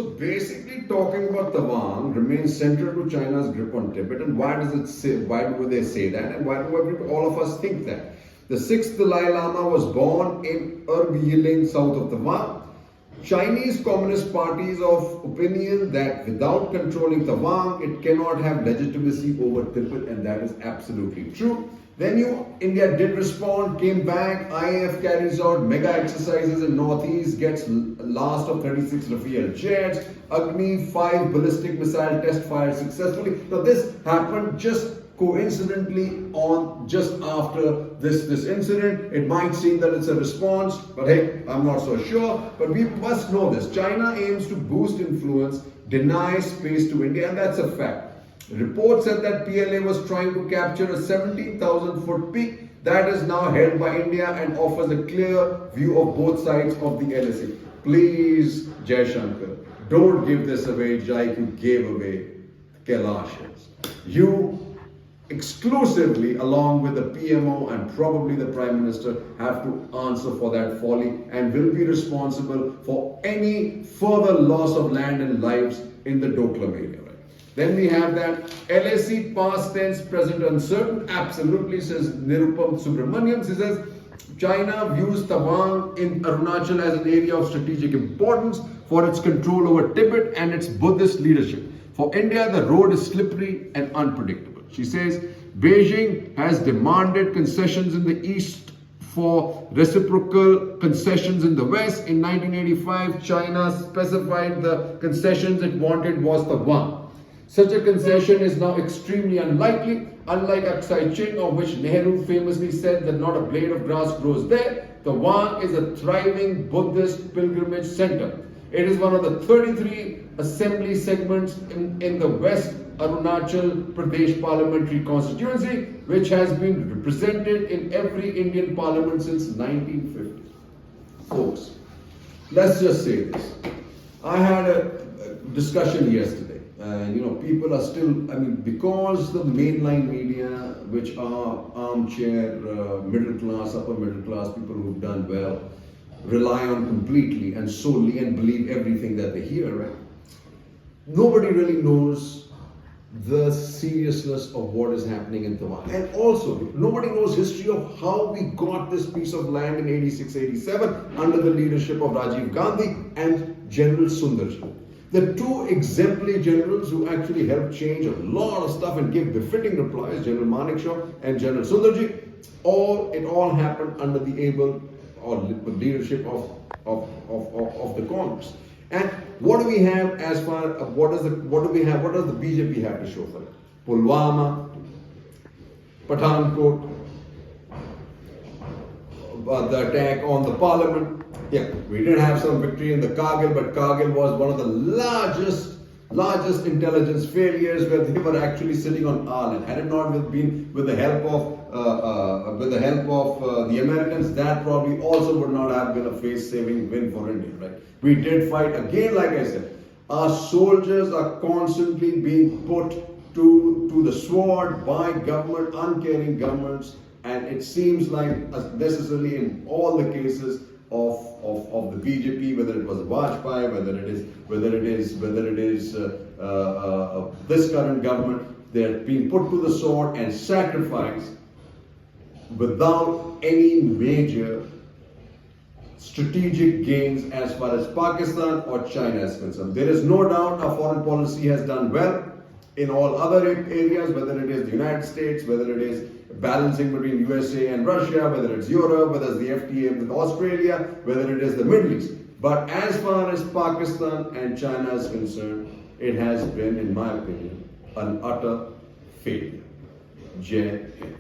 Basically, talking about Tawang remains central to China's grip on Tibet. And why does it say? Why do they say that? And why do all of us think that? The sixth Dalai Lama was born in Yiling, south of Tawang. Chinese Communist Party is of opinion that without controlling Tawang, it cannot have legitimacy over Tibet, and that is absolutely true. Then India did respond, came back. IAF carries out mega exercises in Northeast, gets last of 36 Rafale jets. Agni 5 ballistic missile test fired successfully. Now this happened just coincidentally just after this incident. It might seem that it's a response, but hey, I'm not so sure. But we must know this. China aims to boost influence, deny space to India, and that's a fact. Reports said that PLA was trying to capture a 17,000 foot peak that is now held by India and offers a clear view of both sides of the LSE. Please, Jai Shankar, don't give this away like you gave away Kailash's. You exclusively, along with the PMO and probably the Prime Minister, have to answer for that folly and will be responsible for any further loss of land and lives in the Doklam area. Then we have that LAC past tense, present uncertain. Absolutely, says Nirupam Subramaniam. He says China views Tawang in Arunachal as an area of strategic importance for its control over Tibet and its Buddhist leadership. For India, the road is slippery and unpredictable. She says Beijing has demanded concessions in the east for reciprocal concessions in the west. In 1985, China specified the concessions it wanted was Tawang. Such a concession is now extremely unlikely. Unlike Aksai Chin, of which Nehru famously said that not a blade of grass grows there, Tawang is a thriving Buddhist pilgrimage center. It is one of the 33 assembly segments in the West Arunachal Pradesh parliamentary constituency, which has been represented in every Indian parliament since 1950. Folks, let's just say this. I had a discussion yesterday. People are still, because the mainline media, which are armchair, middle class, upper middle class, people who've done well, rely on completely and solely and believe everything that they hear, right? Nobody really knows the seriousness of what is happening in Tawang. And also, nobody knows history of how we got this piece of land in 86-87 under the leadership of Rajiv Gandhi and General Sundarji. The two exemplary generals who actually helped change a lot of stuff and give befitting replies, General Manekshaw and General Sundarji, it all happened under the able or leadership of the Congress. And what do we have as far what does the BJP have to show for it? Pulwama, Pathankot, the attack on the parliament. Yeah, we did have some victory in the Kargil, but Kargil was one of the largest intelligence failures where they were actually sitting on Ireland. Had it not been with the help of the Americans, that probably also would not have been a face-saving win for India. Right? We did fight again, like I said. Our soldiers are constantly being put to the sword by government, uncaring governments, and it seems like necessarily in all the cases of the BJP, whether it was Vajpayee, whether it is this current government, they're being put to the sword and sacrificed without any major strategic gains as far as Pakistan or China is concerned. There is no doubt our foreign policy has done well in all other areas, whether it is the United States, whether it is balancing between USA and Russia, whether it's Europe, whether it's the FTA with Australia, whether it is the Middle East. But as far as Pakistan and China is concerned, it has been, in my opinion, an utter failure. Jai Hind.